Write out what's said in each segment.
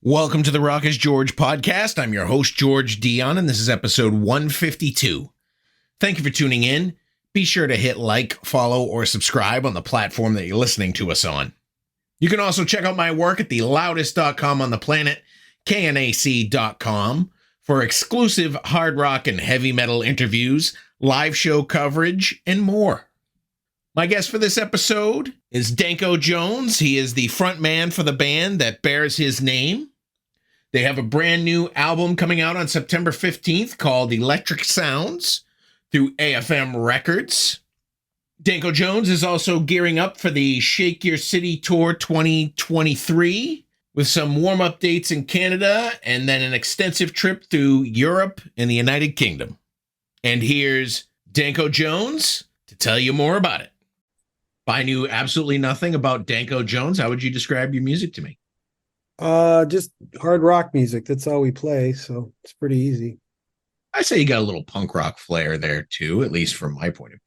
Welcome to the Rock is George podcast. I'm your host, George Dionne, and this is episode 152. Thank you for tuning in. Be sure to hit like, follow, or subscribe on the platform that you're listening to us on. You can also check out my work at theloudest.com on the planet, knac.com, for exclusive hard rock and heavy metal interviews, live show coverage, and more. My guest for this episode is Danko Jones. He is the front man for the band that bears his name. They have a brand new album coming out on September 15th called Electric Sounds through AFM Records. Danko Jones is also gearing up for the Shake Your City Tour 2023 with some warm-up dates in Canada and then an extensive trip through Europe and the United Kingdom. And here's Danko Jones to tell you more about it. If I knew absolutely nothing about Danko Jones, how would you describe your music to me? Just hard rock music. That's all we play, so it's pretty easy. I say you got a little punk rock flair there too, at least from my point of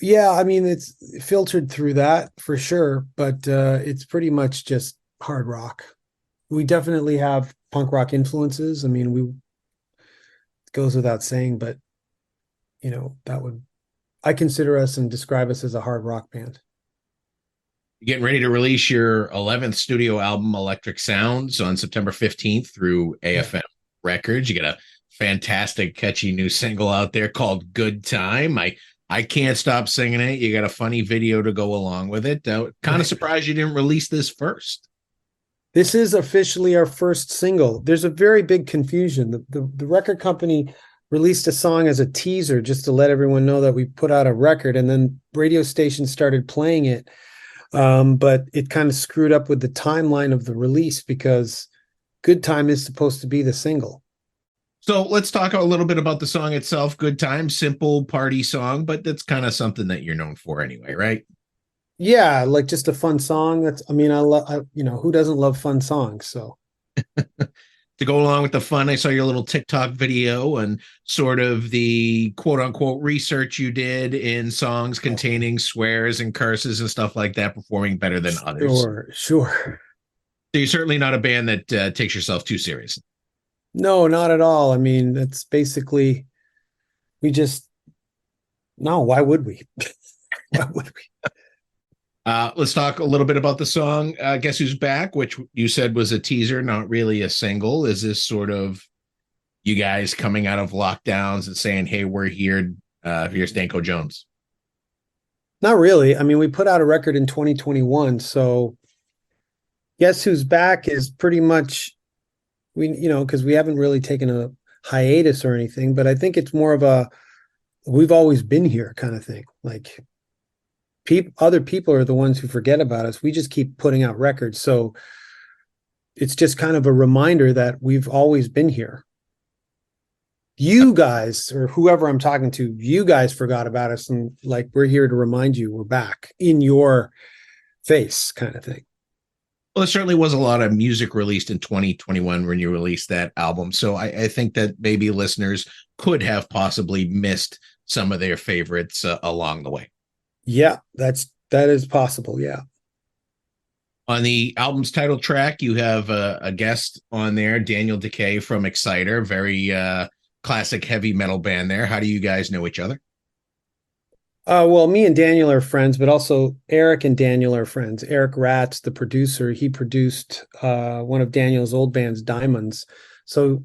view. Yeah, I mean, it's filtered through that for sure, but it's pretty much just hard rock. We definitely have punk rock influences. I mean, it goes without saying, but I consider us and describe us as a hard rock band. You're getting ready to release your 11th studio album, Electric Sounds, on September 15th through AFM Records. You got a fantastic, catchy new single out there called Good Time. I can't stop singing it. You got a funny video to go along with it. Kind of surprised you didn't release this first. This is officially our first single. There's a very big confusion. The record company released a song as a teaser just to let everyone know that we put out a record, and then radio stations started playing it. But it kind of screwed up with the timeline of the release because Good Time is supposed to be the single. So let's talk a little bit about the song itself. Good Time, simple party song, but that's kind of something that you're known for anyway, right? Yeah, like just a fun song. Who doesn't love fun songs? So to go along with the fun, I saw your little TikTok video and sort of the quote unquote research you did in songs containing swears and curses and stuff like that, performing better than others. Sure. So you're certainly not a band that takes yourself too seriously. No, not at all. I mean, that's basically, why would we? Why would we? Let's talk a little bit about the song, Guess Who's Back, which you said was a teaser, not really a single. Is this sort of you guys coming out of lockdowns and saying, hey, we're here, here's Danko Jones? Not really. I mean, we put out a record in 2021, so Guess Who's Back is pretty much, because we haven't really taken a hiatus or anything, but I think it's more of a, we've always been here kind of thing. Like, other people are the ones who forget about us. We just keep putting out records. So it's just kind of a reminder that we've always been here. You guys, or whoever I'm talking to, you guys forgot about us. And like, we're here to remind you we're back in your face kind of thing. Well, there certainly was a lot of music released in 2021 when you released that album. So I think that maybe listeners could have possibly missed some of their favorites along the way. Yeah, that is possible. Yeah. On the album's title track, you have a guest on there, Daniel Decay from Exciter, very classic heavy metal band there. How do you guys know each other? Well, me and Daniel are friends, but also Eric and Daniel are friends. Eric Ratz, the producer, he produced one of Daniel's old bands, Diamonds. So,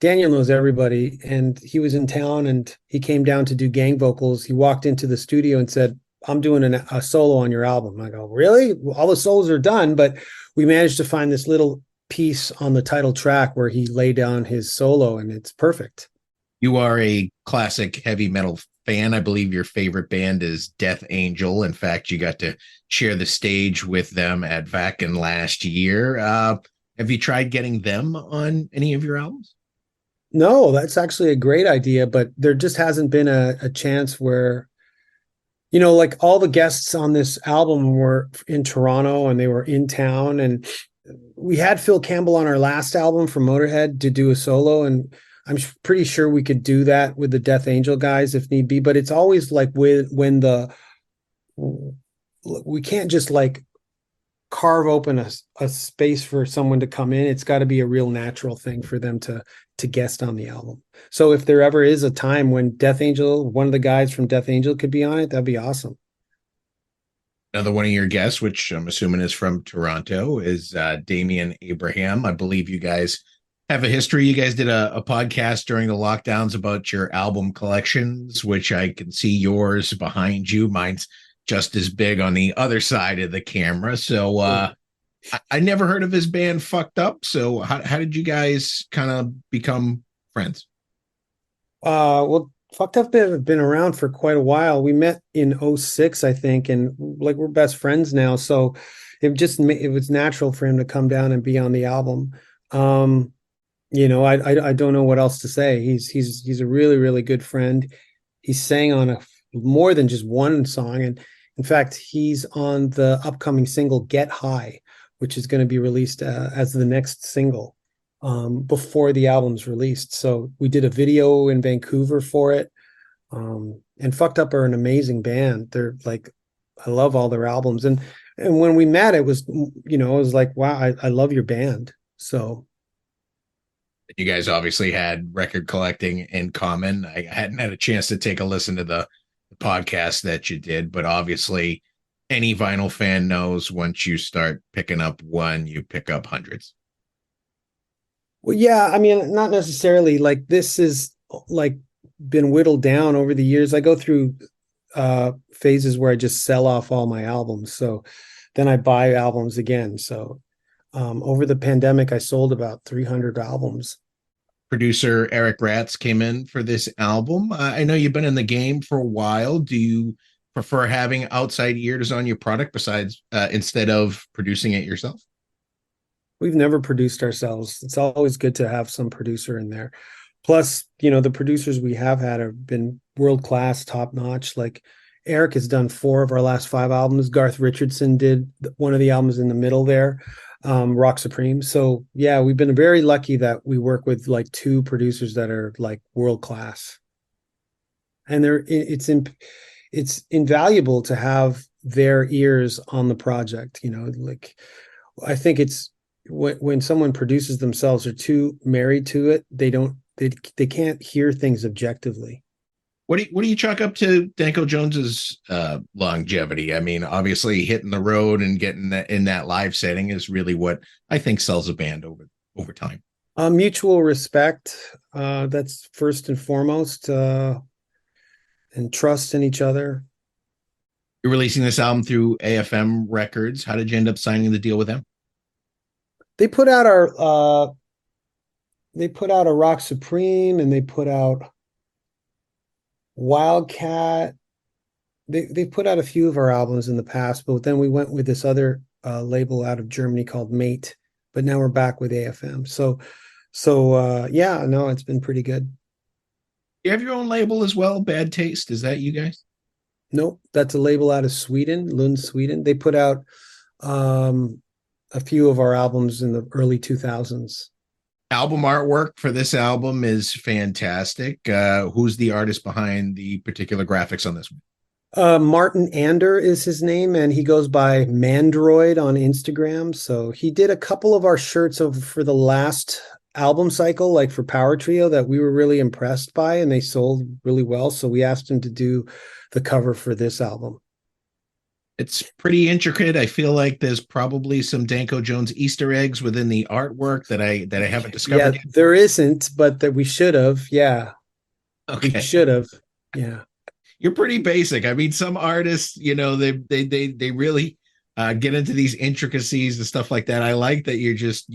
Daniel knows everybody, and he was in town and he came down to do gang vocals. He walked into the studio and said, I'm doing a solo on your album. I go, really? All the solos are done, but we managed to find this little piece on the title track where he laid down his solo, and it's perfect. You are a classic heavy metal fan. I believe your favorite band is Death Angel. In fact, you got to share the stage with them at Vakken last year. Have you tried getting them on any of your albums? No, that's actually a great idea, but there just hasn't been a chance where, like all the guests on this album were in Toronto and they were in town, and we had Phil Campbell on our last album for Motorhead to do a solo, and I'm pretty sure we could do that with the Death Angel guys if need be, but it's always like we can't just like carve open a space for someone to come in. It's got to be a real natural thing for them to guest on the album. So if there ever is a time when Death Angel, one of the guys from Death Angel could be on it, that'd be awesome. Another one of your guests, which I'm assuming is from Toronto, is Damian Abraham. I believe you guys have a history. You guys did a podcast during the lockdowns about your album collections, which I can see yours behind you. Mine's just as big on the other side of the camera. So I never heard of his band Fucked Up. So how did you guys kind of become friends? Well, Fucked Up have been around for quite a while. We met in '06, I think, and like we're best friends now. So it was natural for him to come down and be on the album. I don't know what else to say. He's a really, really good friend. He sang on more than just one song, and in fact, he's on the upcoming single "Get High," which is going to be released as the next single before the album's released. So we did a video in Vancouver for it. And Fucked Up are an amazing band. They're like, I love all their albums. And when we met, it was like, wow, I love your band. So You guys obviously had record collecting in common. I hadn't had a chance to take a listen to the podcast that you did, but obviously any vinyl fan knows once you start picking up one, you pick up hundreds. well, yeah, I mean, not necessarily. Like this is like been whittled down over the years. I go through phases where I just sell off all my albums. So then I buy albums again. So over the pandemic, I sold about 300 albums. Producer Eric Ratz came in for this album. I know you've been in the game for a while. Do you prefer having outside ears on your product besides instead of producing it yourself? We've never produced ourselves. It's always good to have some producer in there. Plus, the producers we have had have been world class, top notch. Like Eric has done 4 of our last 5 albums. Garth Richardson did one of the albums in the middle there, Rock Supreme. So yeah, we've been very lucky that we work with like 2 producers that are like world class. And it's invaluable to have their ears on the project. Like I think it's when someone produces themselves or too married to it, they can't hear things objectively. What do you chalk up to Danko Jones's longevity? I mean, obviously hitting the road and getting that in that live setting is really what I think sells a band over time. Mutual respect, that's first and foremost, and trust in each other. You're releasing this album through AFM Records. How did you end up signing the deal with them? They put out a Rock Supreme, and they put out Wildcat. They put out a few of our albums in the past, but then we went with this other label out of Germany called Mate. But now we're back with AFM. So yeah, no, it's been pretty good. You have your own label as well, Bad Taste. Is that you guys? Nope, that's a label out of Sweden, Lund, Sweden. They put out a few of our albums in the early 2000s. Album artwork for this album is fantastic. Who's the artist behind the particular graphics on this one? Martin Ander is his name, and he goes by Mandroid on Instagram. So he did a couple of our shirts for the last album cycle, like for Power Trio, that we were really impressed by, and they sold really well. So we asked him to do the cover for this album. It's pretty intricate. I feel like there's probably some Danko Jones Easter eggs within the artwork that I haven't discovered Yeah, yet. there isn't, but that we should have. Yeah, Okay. we should have. Yeah. You're pretty basic. I mean, some artists, they really get into these intricacies and stuff like that. I like that you're just,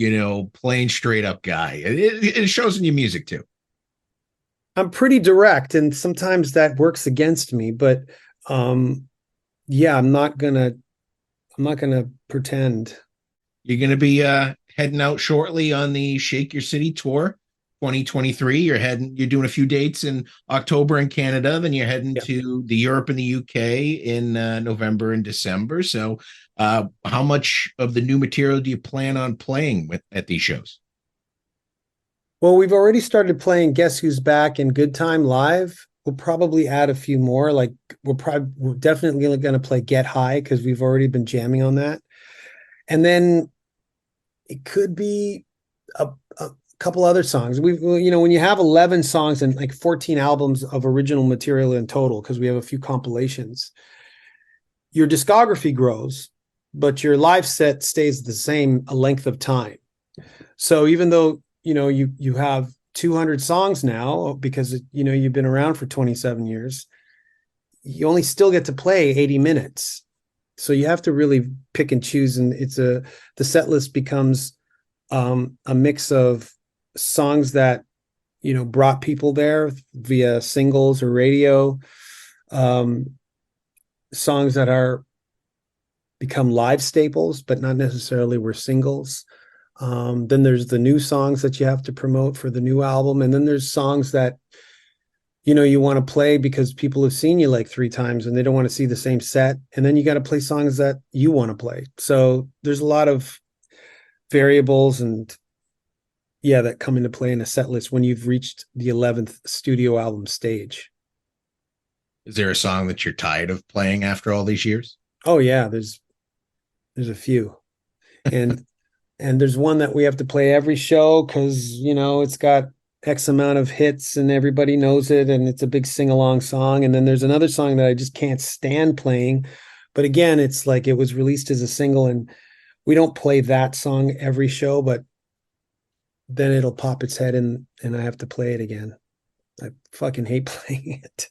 plain straight up guy. It shows in your music too. I'm pretty direct, and sometimes that works against me, but yeah, I'm not gonna pretend. You're gonna be heading out shortly on the Shake Your City tour 2023. You're doing a few dates in October in Canada, then you're heading to the Europe and the UK in November and December. So how much of the new material do you plan on playing at these shows? Well, we've already started playing Guess Who's Back and Good Time live. We'll probably add a few more. Like we're definitely going to play Get High because we've already been jamming on that. And then it could be a couple other songs. When you have 11 songs and like 14 albums of original material in total, because we have a few compilations, your discography grows, but your live set stays the same a length of time. So even though, you have 200 songs now because, you've been around for 27 years, you only still get to play 80 minutes. So you have to really pick and choose. And the set list becomes a mix of songs that, brought people there via singles or radio, songs that are become live staples, but not necessarily were singles. Then there's the new songs that you have to promote for the new album. And then there's songs that, you want to play because people have seen you like 3 times and they don't want to see the same set. And then you got to play songs that you want to play. So there's a lot of variables and that come into play in a set list when you've reached the 11th studio album stage. Is there a song that you're tired of playing after all these years? Oh yeah, there's a few. And there's one that we have to play every show because, it's got X amount of hits and everybody knows it and it's a big sing-along song. And then there's another song that I just can't stand playing. But again, it's like it was released as a single and we don't play that song every show, but then it'll pop its head and I have to play it again. I fucking hate playing it.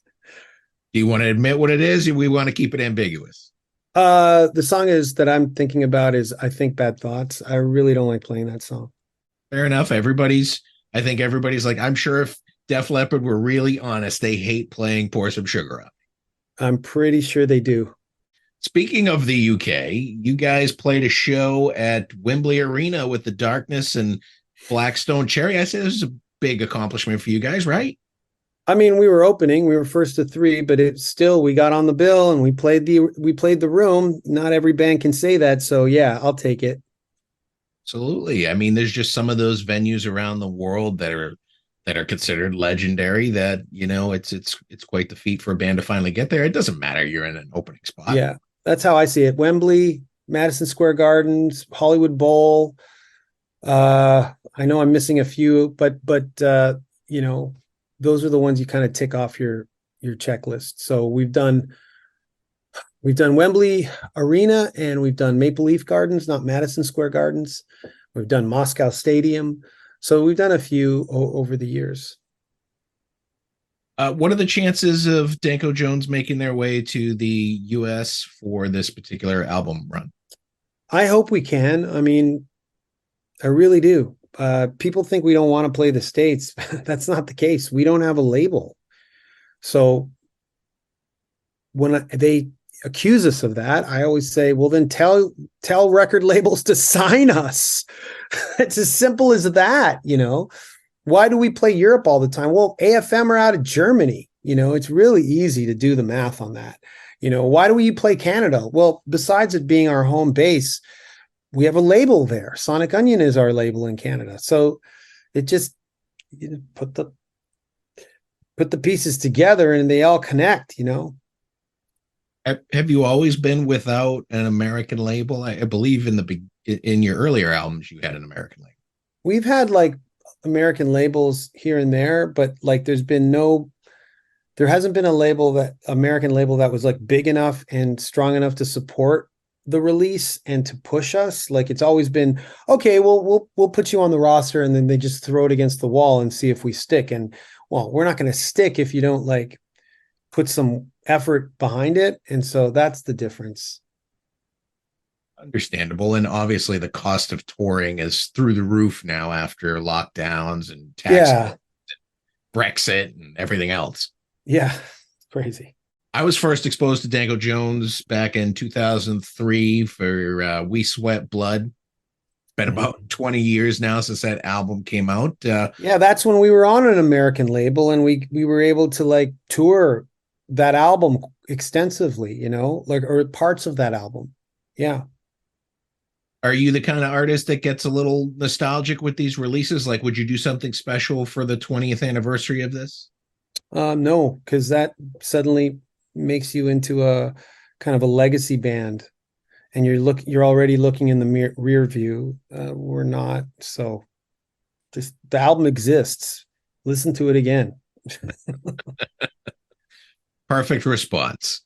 Do you want to admit what it is or we want to keep it ambiguous? The song that I'm thinking about is I Think Bad Thoughts. I really don't like playing that song. Fair enough. I think everybody's like, I'm sure if Def Leppard were really honest, they hate playing Pour Some Sugar On. I'm pretty sure they do. Speaking of the UK, you guys played a show at Wembley Arena with The Darkness and Blackstone Cherry. I say this is a big accomplishment for you guys, right? I mean, we were opening, we were first to 3, but we got on the bill and we played the room. Not every band can say that. So yeah, I'll take it. Absolutely. I mean, there's just some of those venues around the world that are considered legendary that, it's quite the feat for a band to finally get there. It doesn't matter. You're in an opening spot. Yeah, that's how I see it. Wembley, Madison Square Gardens, Hollywood Bowl. I know I'm missing a few, but those are the ones you kind of tick off your checklist. So we've done Wembley Arena and we've done Maple Leaf Gardens, not Madison Square Gardens. We've done Moscow Stadium. So we've done a few over the years. What are the chances of Danko Jones making their way to the US for this particular album run? I hope we can. I mean, I really do. People think we don't want to play the States. That's not the case. We don't have a label. So when they accuse us of that, I always say, well, then tell record labels to sign us. It's as simple as that. Why do we play Europe all the time? Well, AFM are out of Germany. It's really easy to do the math on that. Why do we play Canada? Well, besides it being our home base, we have a label there. Sonic Onion is our label in Canada. So it just put the pieces together and they all connect, Have you always been without an American label? I believe in your earlier albums, you had an American label. We've had like American labels here and there, but like there hasn't been American label that was like big enough and strong enough to support the release and to push us. Like it's always been, okay, well, we'll put you on the roster, and then they just throw it against the wall and see if we stick. And well, we're not going to stick if you don't like put some effort behind it. And so that's the difference. Understandable. And obviously the cost of touring is through the roof now after lockdowns and tax and Brexit and everything else. Yeah. It's crazy. I was first exposed to Danko Jones back in 2003 for We Sweat Blood. It's been about 20 years now since that album came out. That's when we were on an American label and we were able to like tour that album extensively, or parts of that album. Yeah. Are you the kind of artist that gets a little nostalgic with these releases? Like, would you do something special for the 20th anniversary of this? No, because that suddenly makes you into a kind of a legacy band. and you're already looking in the rear view. We're not. So just the album exists. Listen to it again. Perfect response.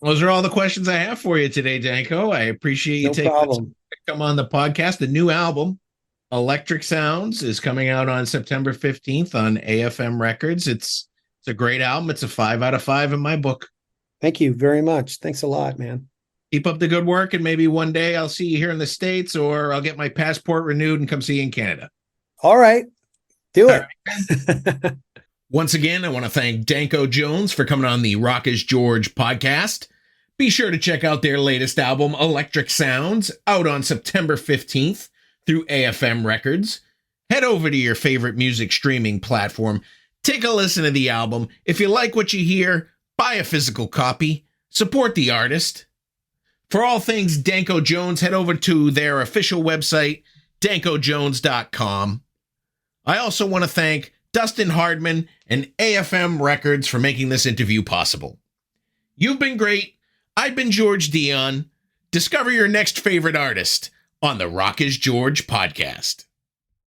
Those are all the questions I have for you today, Danko. I appreciate you taking the time to come on the podcast. The new album, Electric Sounds, is coming out on September 15th on AFM Records. It's a great album. It's a 5 out of 5 in my book. Thank you very much. Thanks a lot, man. Keep up the good work, and maybe one day I'll see you here in the States, or I'll get my passport renewed and come see you in Canada. All right. Do it. Right. Once again, I want to thank Danko Jones for coming on the Rock is George podcast. Be sure to check out their latest album, Electric Sounds, out on September 15th through AFM Records. Head over to your favorite music streaming platform. Take a listen to the album. If you like what you hear, buy a physical copy. Support the artist. For all things Danko Jones, head over to their official website, dankojones.com. I also want to thank Dustin Hardman and AFM Records for making this interview possible. You've been great. I've been George Dionne. Discover your next favorite artist on the Rock is George podcast.